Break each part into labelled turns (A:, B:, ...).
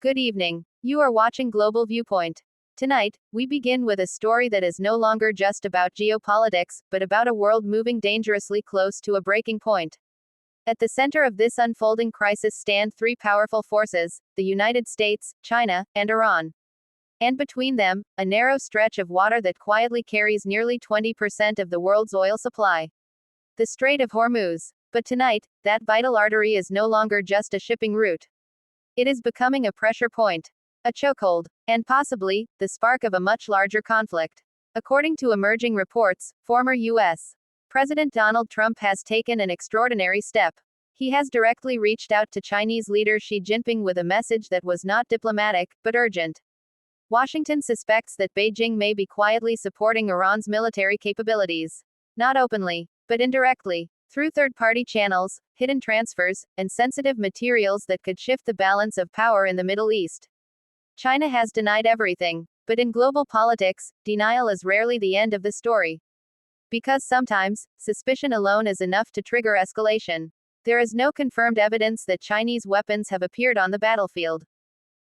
A: Good evening. You are watching Global Viewpoint. Tonight, we begin with a story that is no longer just about geopolitics, but about a world moving dangerously close to a breaking point. At the center of this unfolding crisis stand three powerful forces: the United States, China, and Iran. And between them, a narrow stretch of water that quietly carries nearly 20% of the world's oil supply. The Strait of Hormuz. But tonight, that vital artery is no longer just a shipping route. It is becoming a pressure point, a chokehold, and possibly the spark of a much larger conflict. According to emerging reports, former U.S. President Donald Trump has taken an extraordinary step. He has directly reached out to Chinese leader Xi Jinping with a message that was not diplomatic, but urgent. Washington suspects that Beijing may be quietly supporting Iran's military capabilities. Not openly, but indirectly, through third-party channels, hidden transfers, and sensitive materials that could shift the balance of power in the Middle East. China has denied everything, but in global politics, denial is rarely the end of the story. Because sometimes, suspicion alone is enough to trigger escalation. There is no confirmed evidence that Chinese weapons have appeared on the battlefield.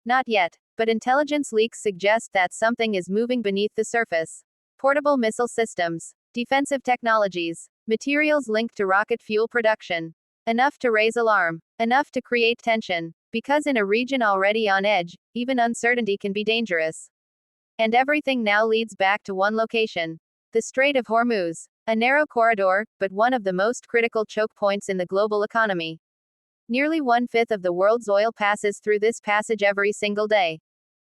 A: Not yet, but intelligence leaks suggest that something is moving beneath the surface. Portable missile systems, defensive technologies, materials linked to rocket fuel production. Enough to raise alarm. Enough to create tension. Because in a region already on edge, even uncertainty can be dangerous. And everything now leads back to one location: the Strait of Hormuz. A narrow corridor, but one of the most critical choke points in the global economy. Nearly one-fifth of the world's oil passes through this passage every single day.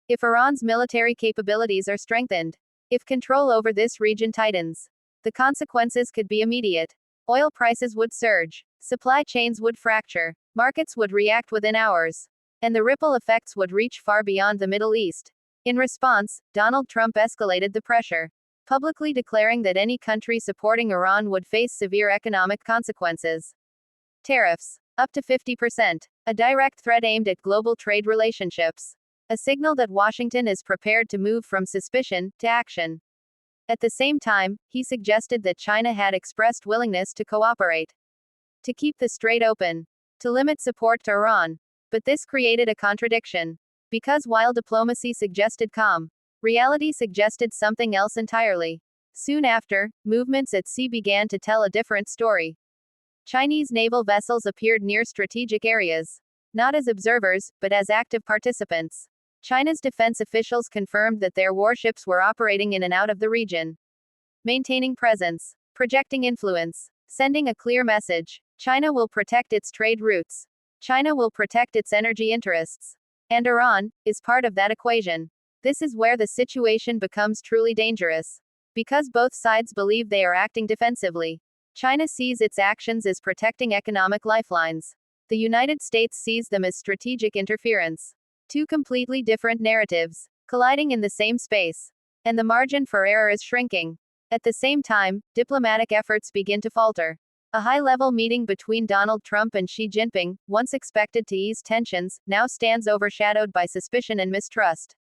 A: If Iran's military capabilities are strengthened, if control over this region tightens, the consequences could be immediate. Oil prices would surge, supply chains would fracture, markets would react within hours, and the ripple effects would reach far beyond the Middle East. In response, Donald Trump escalated the pressure, publicly declaring that any country supporting Iran would face severe economic consequences. Tariffs, up to 50%, a direct threat aimed at global trade relationships. A signal that Washington is prepared to move from suspicion to action. At the same time, he suggested that China had expressed willingness to cooperate, to keep the strait open, to limit support to Iran. But this created a contradiction. Because while diplomacy suggested calm, reality suggested something else entirely. Soon after, movements at sea began to tell a different story. Chinese naval vessels appeared near strategic areas, not as observers, but as active participants. China's defense officials confirmed that their warships were operating in and out of the region, maintaining presence, projecting influence, sending a clear message: China will protect its trade routes. China will protect its energy interests. And Iran is part of that equation. This is where the situation becomes truly dangerous. Because both sides believe they are acting defensively, China sees its actions as protecting economic lifelines. The United States sees them as strategic interference. Two completely different narratives, colliding in the same space. And the margin for error is shrinking. At the same time, diplomatic efforts begin to falter. A high-level meeting between Donald Trump and Xi Jinping, once expected to ease tensions, now stands overshadowed by suspicion and mistrust.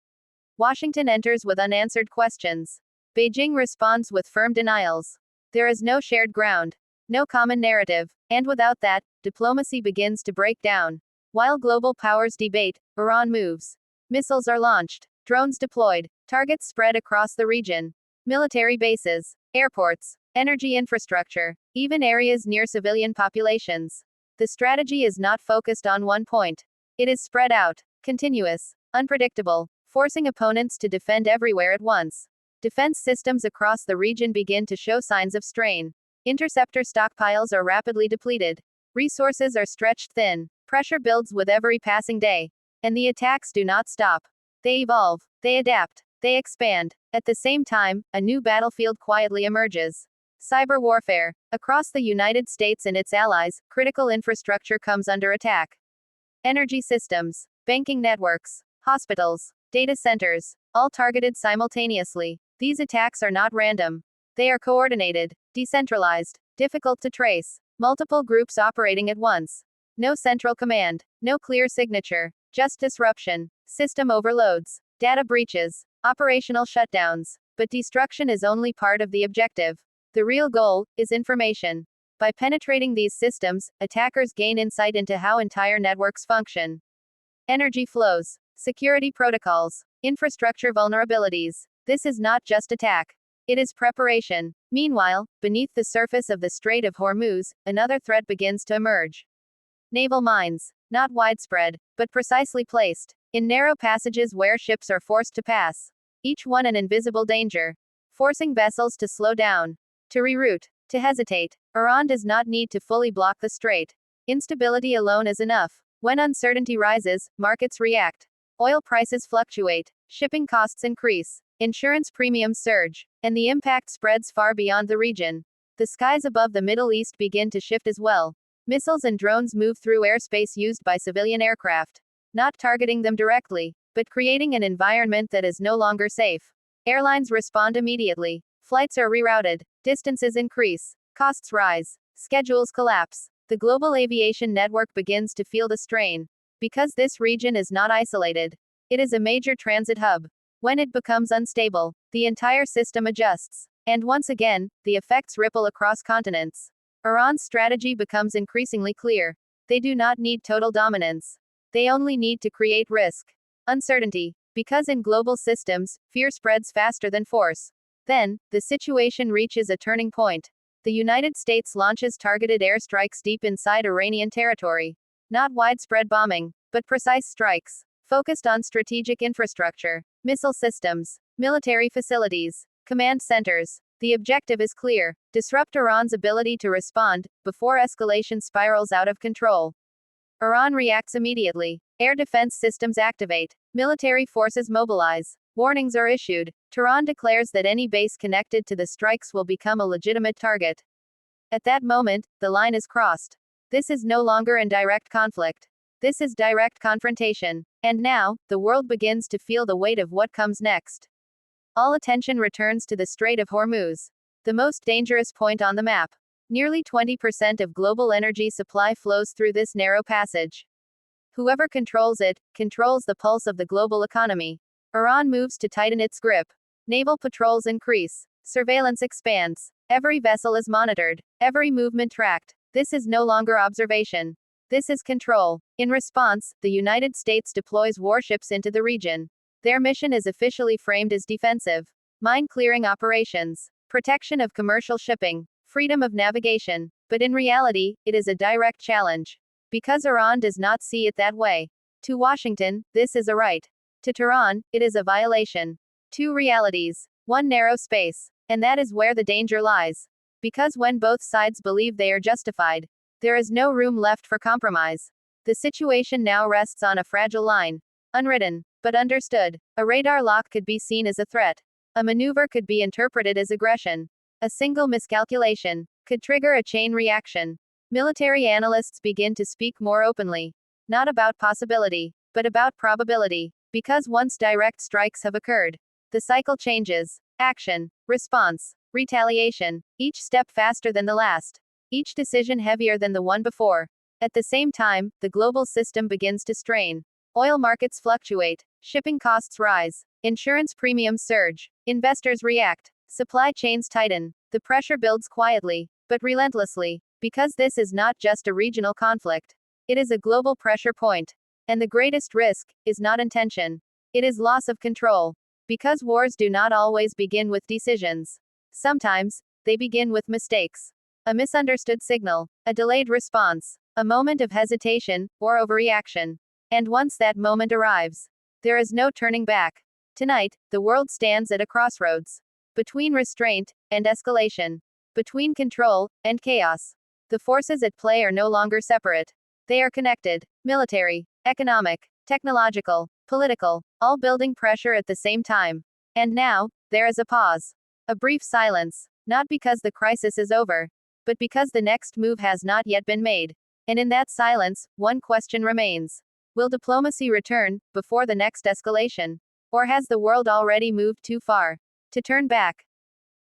A: Washington enters with unanswered questions. Beijing responds with firm denials. There is no shared ground, no common narrative, and without that, diplomacy begins to break down. While global powers debate, Iran moves. Missiles are launched, drones deployed, targets spread across the region. Military bases, airports, energy infrastructure, even areas near civilian populations. The strategy is not focused on one point. It is spread out, continuous, unpredictable, forcing opponents to defend everywhere at once. Defense systems across the region begin to show signs of strain. Interceptor stockpiles are rapidly depleted. Resources are stretched thin. Pressure builds with every passing day. And the attacks do not stop. They evolve, they adapt, they expand. At the same time, a new battlefield quietly emerges. Cyber warfare. Across the United States and its allies, critical infrastructure comes under attack. Energy systems, banking networks, hospitals, data centers, all targeted simultaneously. These attacks are not random. They are coordinated, decentralized, difficult to trace. Multiple groups operating at once. No central command, no clear signature, just disruption, system overloads, data breaches, operational shutdowns. But destruction is only part of the objective. The real goal is information. By penetrating these systems, attackers gain insight into how entire networks function. Energy flows. Security protocols. Infrastructure vulnerabilities. This is not just attack. It is preparation. Meanwhile, beneath the surface of the Strait of Hormuz, another threat begins to emerge. Naval mines. Not widespread, but precisely placed. In narrow passages where ships are forced to pass. Each one an invisible danger. Forcing vessels to slow down. To reroute. To hesitate. Iran does not need to fully block the strait. Instability alone is enough. When uncertainty rises, markets react. Oil prices fluctuate. Shipping costs increase. Insurance premiums surge. And the impact spreads far beyond the region. The skies above the Middle East begin to shift as well. Missiles and drones move through airspace used by civilian aircraft. Not targeting them directly, but creating an environment that is no longer safe. Airlines respond immediately. Flights are rerouted. Distances increase. Costs rise. Schedules collapse. The global aviation network begins to feel the strain. Because this region is not isolated. It is a major transit hub. When it becomes unstable, the entire system adjusts. And once again, the effects ripple across continents. Iran's strategy becomes increasingly clear. They do not need total dominance. They only need to create risk. Uncertainty. Because in global systems, fear spreads faster than force. Then, the situation reaches a turning point. The United States launches targeted airstrikes deep inside Iranian territory. Not widespread bombing, but precise strikes. Focused on strategic infrastructure, missile systems, military facilities, command centers. The objective is clear: disrupt Iran's ability to respond, before escalation spirals out of control. Iran reacts immediately. Air defense systems activate. Military forces mobilize. Warnings are issued. Tehran declares that any base connected to the strikes will become a legitimate target. At that moment, the line is crossed. This is no longer in direct conflict. This is direct confrontation. And now, the world begins to feel the weight of what comes next. All attention returns to the Strait of Hormuz, the most dangerous point on the map. Nearly 20% of global energy supply flows through this narrow passage. Whoever controls it, controls the pulse of the global economy. Iran moves to tighten its grip. Naval patrols increase. Surveillance expands. Every vessel is monitored. Every movement tracked. This is no longer observation. This is control. In response, the United States deploys warships into the region. Their mission is officially framed as defensive. Mine clearing operations. Protection of commercial shipping. Freedom of navigation. But in reality, it is a direct challenge. Because Iran does not see it that way. To Washington, this is a right. To Tehran, it is a violation. Two realities. One narrow space. And that is where the danger lies. Because when both sides believe they are justified, there is no room left for compromise. The situation now rests on a fragile line. Unwritten, but understood. A radar lock could be seen as a threat. A maneuver could be interpreted as aggression. A single miscalculation could trigger a chain reaction. Military analysts begin to speak more openly. Not about possibility, but about probability. Because once direct strikes have occurred, the cycle changes. Action, response, retaliation. Each step faster than the last. Each decision heavier than the one before. At the same time, the global system begins to strain. Oil markets fluctuate. Shipping costs rise. Insurance premiums surge. Investors react. Supply chains tighten. The pressure builds quietly, but relentlessly. Because this is not just a regional conflict. It is a global pressure point. And the greatest risk is not intention. It is loss of control. Because wars do not always begin with decisions. Sometimes, they begin with mistakes. A misunderstood signal. A delayed response. A moment of hesitation, or overreaction. And once that moment arrives, there is no turning back. Tonight, the world stands at a crossroads. Between restraint and escalation. Between control and chaos. The forces at play are no longer separate. They are connected. Military, economic, technological, political, all building pressure at the same time. And now, there is a pause. A brief silence. Not because the crisis is over, but because the next move has not yet been made. And in that silence, one question remains. Will diplomacy return, before the next escalation? Or has the world already moved too far to turn back?